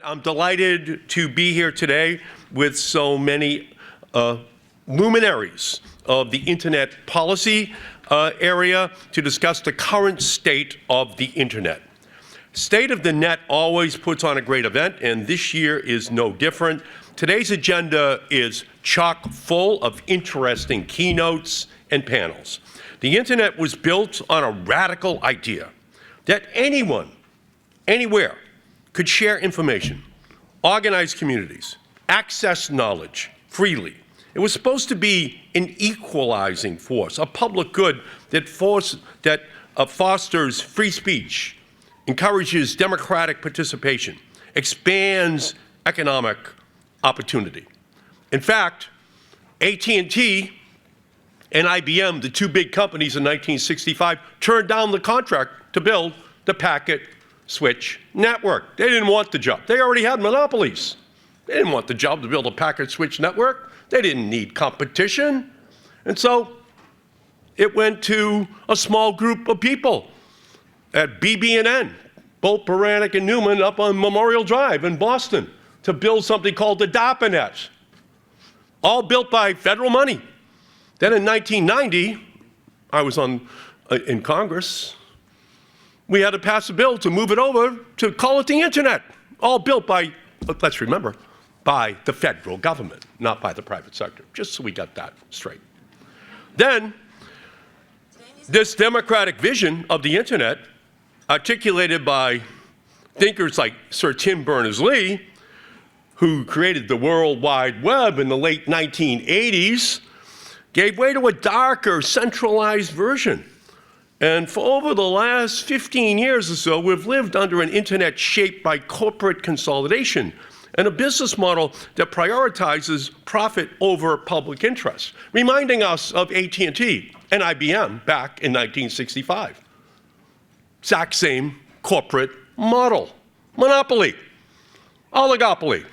I'm delighted to be here today with so many luminaries of the internet policy area to discuss the current state of the internet. State of the Net always puts on a great event, and this year is no different. Today's agenda is chock full of interesting keynotes and panels. The internet was built on a radical idea that anyone, anywhere, could share information, organize communities, access knowledge freely. It was supposed to be an equalizing force, a public good that fosters free speech, encourages democratic participation, expands economic opportunity. In fact, AT&T and IBM, the two big companies in 1965, turned down the contract to build the packet switch network. They didn't want the job. They already had monopolies. They didn't want the job to build a packet switch network. They didn't need competition. And so it went to a small group of people at BB&N, Bolt, Beranek, and Newman up on Memorial Drive in Boston to build something called the DARPANET, all built by federal money. Then in 1990, I was in Congress. We had to pass a bill to move it over to call it the internet, all built by, let's remember, by the federal government, not by the private sector, just so we got that straight. Then, this democratic vision of the internet, articulated by thinkers like Sir Tim Berners-Lee, who created the World Wide Web in the late 1980s, gave way to a darker, centralized version. And for over the last 15 years or so, we've lived under an internet shaped by corporate consolidation and a business model that prioritizes profit over public interest, reminding us of AT&T and IBM back in 1965. Exact same corporate model. Monopoly. Oligopoly.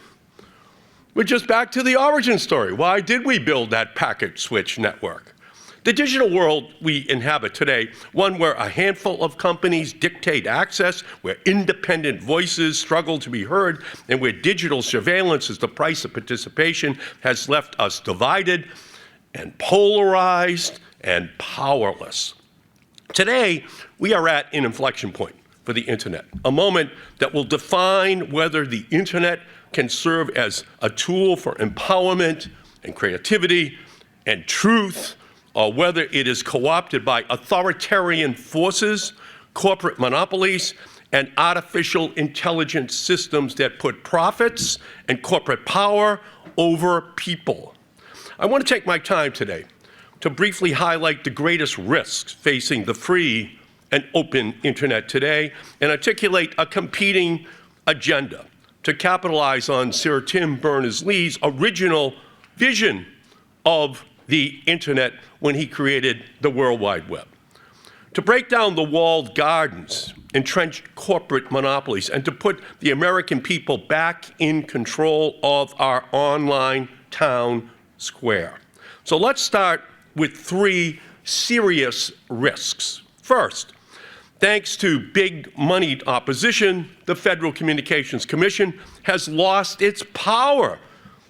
We're just back to the origin story. Why did we build that packet switch network? The digital world we inhabit today, one where a handful of companies dictate access, where independent voices struggle to be heard, and where digital surveillance is the price of participation, has left us divided and polarized and powerless. Today, we are at an inflection point for the internet, a moment that will define whether the internet can serve as a tool for empowerment and creativity and truth, or whether it is co-opted by authoritarian forces, corporate monopolies, and artificial intelligence systems that put profits and corporate power over people. I want to take my time today to briefly highlight the greatest risks facing the free and open internet today and articulate a competing agenda to capitalize on Sir Tim Berners-Lee's original vision of the internet when he created the World Wide Web. To break down the walled gardens, entrenched corporate monopolies, and to put the American people back in control of our online town square. So let's start with three serious risks. First, thanks to big moneyed opposition, the Federal Communications Commission has lost its power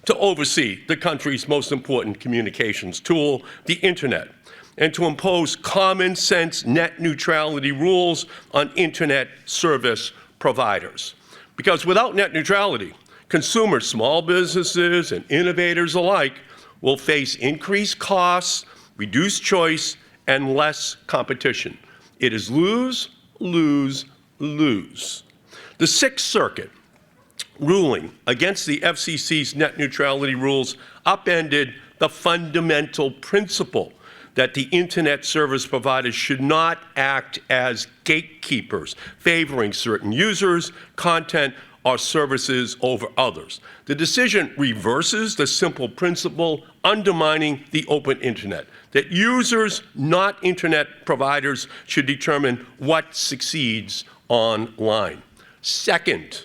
to oversee the country's most important communications tool, the internet, and to impose common sense net neutrality rules on internet service providers. Because without net neutrality, consumers, small businesses, and innovators alike will face increased costs, reduced choice, and less competition. It is lose, lose, lose. The Sixth Circuit ruling against the FCC's net neutrality rules upended the fundamental principle that the internet service providers should not act as gatekeepers, favoring certain users, content, or services over others. The decision reverses the simple principle undermining the open internet, that users, not internet providers, should determine what succeeds online. Second,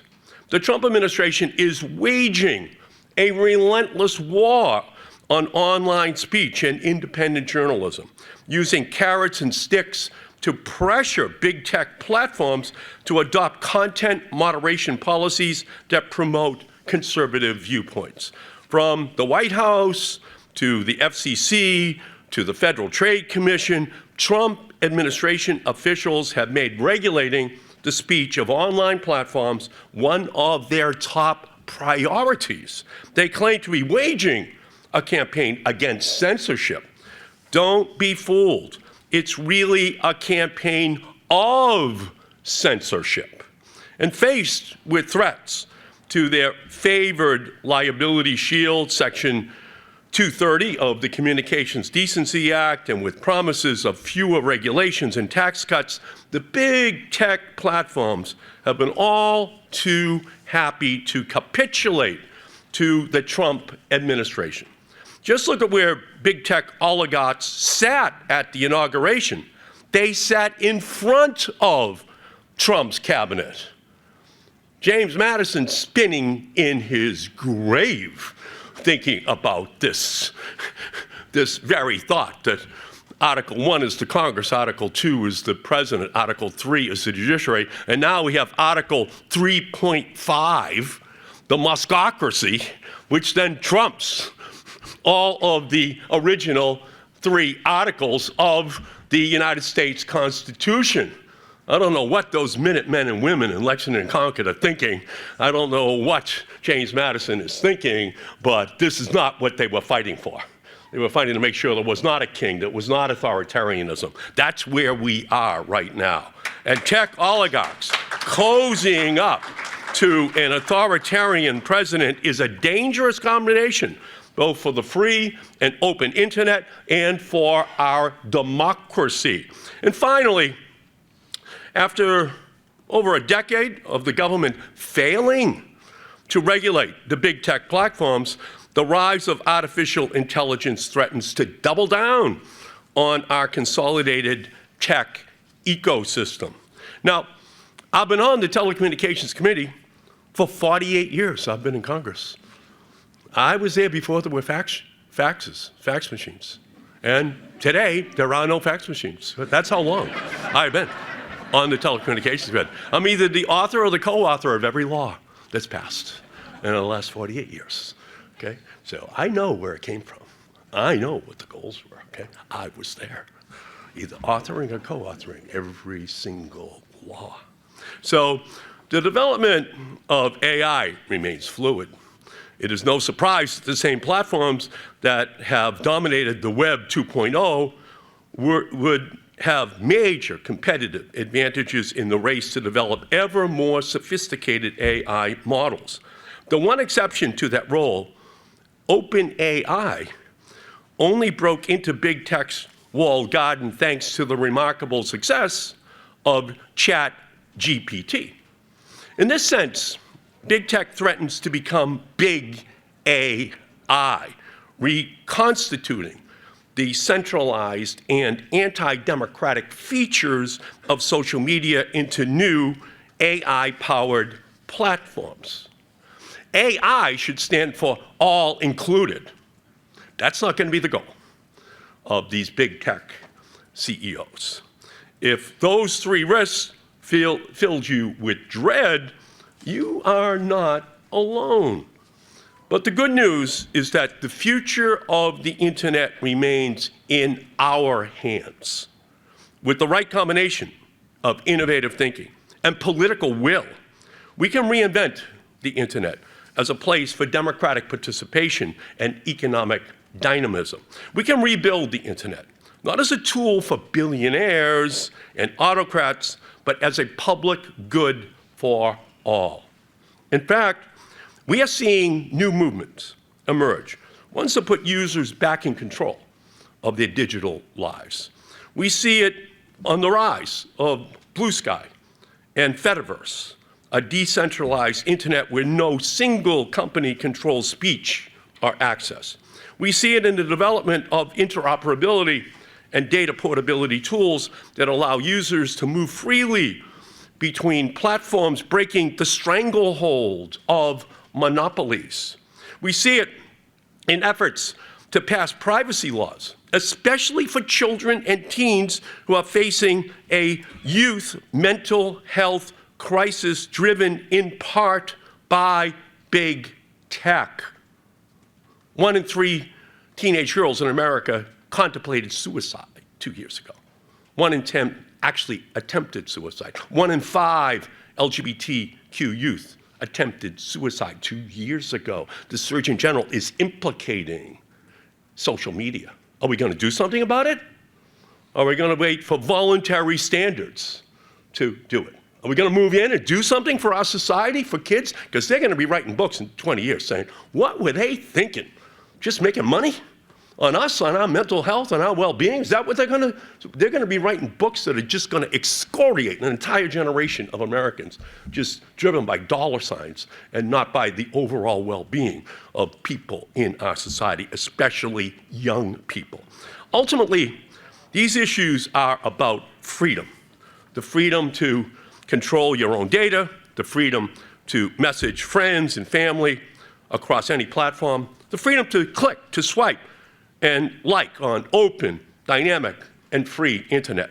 the Trump administration is waging a relentless war on online speech and independent journalism, using carrots and sticks to pressure big tech platforms to adopt content moderation policies that promote conservative viewpoints. From the White House to the FCC to the Federal Trade Commission, Trump administration officials have made regulating the speech of online platforms one of their top priorities. They claim to be waging a campaign against censorship. Don't be fooled. It's really a campaign of censorship. And faced with threats to their favored liability shield, Section 230 of the Communications Decency Act, and with promises of fewer regulations and tax cuts, the big tech platforms have been all too happy to capitulate to the Trump administration. Just look at where big tech oligarchs sat at the inauguration. They sat in front of Trump's cabinet. James Madison spinning in his grave, thinking about this very thought that Article 1 is the Congress, Article 2 is the President, Article 3 is the judiciary, and now we have Article 3.5, the Muskocracy, which then trumps all of the original 3 articles of the United States Constitution. I don't know what those Minutemen and women in Lexington and Concord are thinking. I don't know what James Madison is thinking, but this is not what they were fighting for. They were fighting to make sure there was not a king, that was not authoritarianism. That's where we are right now. And tech oligarchs cozying up to an authoritarian president is a dangerous combination, both for the free and open internet and for our democracy. And finally, after over a decade of the government failing to regulate the big tech platforms, the rise of artificial intelligence threatens to double down on our consolidated tech ecosystem. Now, I've been on the Telecommunications Committee for 48 years. I've been in Congress. I was there before there were fax machines. And today, there are no fax machines. That's how long I've been on the Telecommunications Committee. I'm either the author or the co-author of every law that's passed in the last 48 years. Okay? So I know where it came from. I know what the goals were. Okay? I was there, either authoring or co-authoring every single law. So the development of AI remains fluid. It is no surprise that the same platforms that have dominated the Web 2.0 would have major competitive advantages in the race to develop ever more sophisticated AI models. The one exception to that role, OpenAI, only broke into big tech's walled garden thanks to the remarkable success of ChatGPT. In this sense, big tech threatens to become big AI, reconstituting the centralized and anti-democratic features of social media into new AI-powered platforms. AI should stand for all included. That's not going to be the goal of these big tech CEOs. If those 3 risks filled you with dread, you are not alone. But the good news is that the future of the internet remains in our hands. With the right combination of innovative thinking and political will, we can reinvent the internet as a place for democratic participation and economic dynamism. We can rebuild the internet, not as a tool for billionaires and autocrats, but as a public good for all. In fact, we are seeing new movements emerge, ones that put users back in control of their digital lives. We see it on the rise of Blue Sky and Fediverse, a decentralized internet where no single company controls speech or access. We see it in the development of interoperability and data portability tools that allow users to move freely between platforms, breaking the stranglehold of monopolies. We see it in efforts to pass privacy laws, especially for children and teens who are facing a youth mental health crisis driven in part by big tech. 1 in 3 teenage girls in America contemplated suicide 2 years ago. 1 in 10 actually attempted suicide. 1 in 5 LGBTQ youth attempted suicide 2 years ago. The Surgeon General is implicating social media. Are we going to do something about it? Are we going to wait for voluntary standards to do it? Are we going to move in and do something for our society, for kids? Because they're going to be writing books in 20 years saying, what were they thinking? Just making money on us, on our mental health, on our well-being? Is that what they're going to? They're going to be writing books that are just going to excoriate an entire generation of Americans, just driven by dollar signs and not by the overall well-being of people in our society, especially young people. Ultimately, these issues are about freedom. The freedom to control your own data, the freedom to message friends and family across any platform, the freedom to click, to swipe, and like on open, dynamic, and free internet.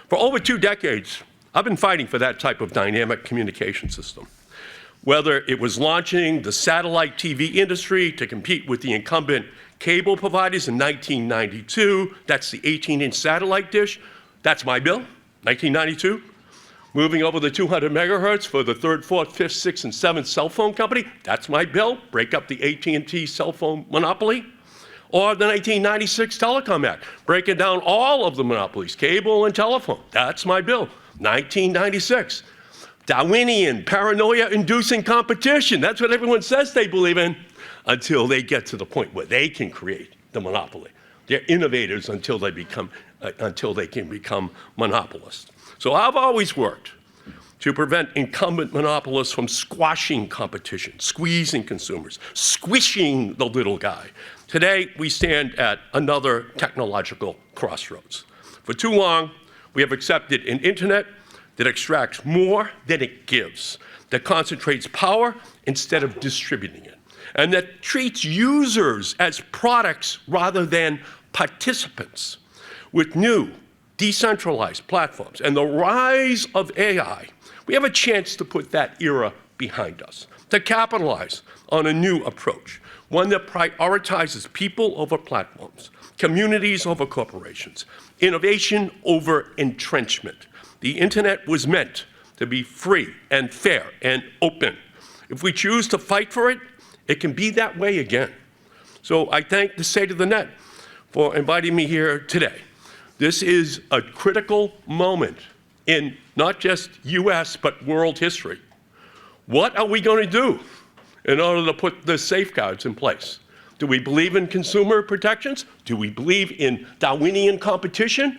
For over 2 decades, I've been fighting for that type of dynamic communication system. Whether it was launching the satellite TV industry to compete with the incumbent cable providers in 1992, that's the 18-inch satellite dish, that's my bill, 1992. Moving over the 200 megahertz for the 3rd, 4th, 5th, 6th, and 7th cell phone company, that's my bill, break up the AT&T cell phone monopoly. Or the 1996 Telecom Act, breaking down all of the monopolies, cable and telephone. That's my bill, 1996. Darwinian, paranoia-inducing competition. That's what everyone says they believe in until they get to the point where they can create the monopoly. They're innovators until they can become monopolists. So I've always worked to prevent incumbent monopolists from squashing competition, squeezing consumers, squishing the little guy. Today, we stand at another technological crossroads. For too long, we have accepted an internet that extracts more than it gives, that concentrates power instead of distributing it, and that treats users as products rather than participants. With new, decentralized platforms and the rise of AI, we have a chance to put that era behind us, to capitalize on a new approach, one that prioritizes people over platforms, communities over corporations, innovation over entrenchment. The internet was meant to be free and fair and open. If we choose to fight for it, it can be that way again. So I thank the State of the Net for inviting me here today. This is a critical moment in not just US, but world history. What are we going to do in order to put the safeguards in place? Do we believe in consumer protections? Do we believe in Darwinian competition?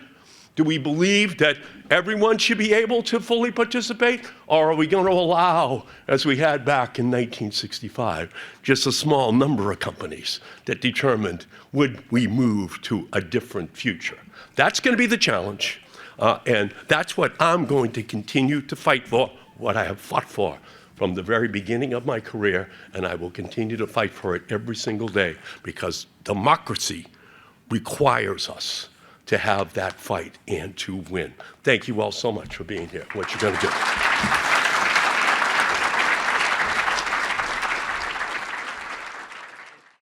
Do we believe that everyone should be able to fully participate? Or are we going to allow, as we had back in 1965, just a small number of companies that determined would we move to a different future? That's going to be the challenge, and that's what I'm going to continue to fight for, what I have fought for from the very beginning of my career, and I will continue to fight for it every single day, because democracy requires us to have that fight and to win. Thank you all so much for being here, what you're going to do.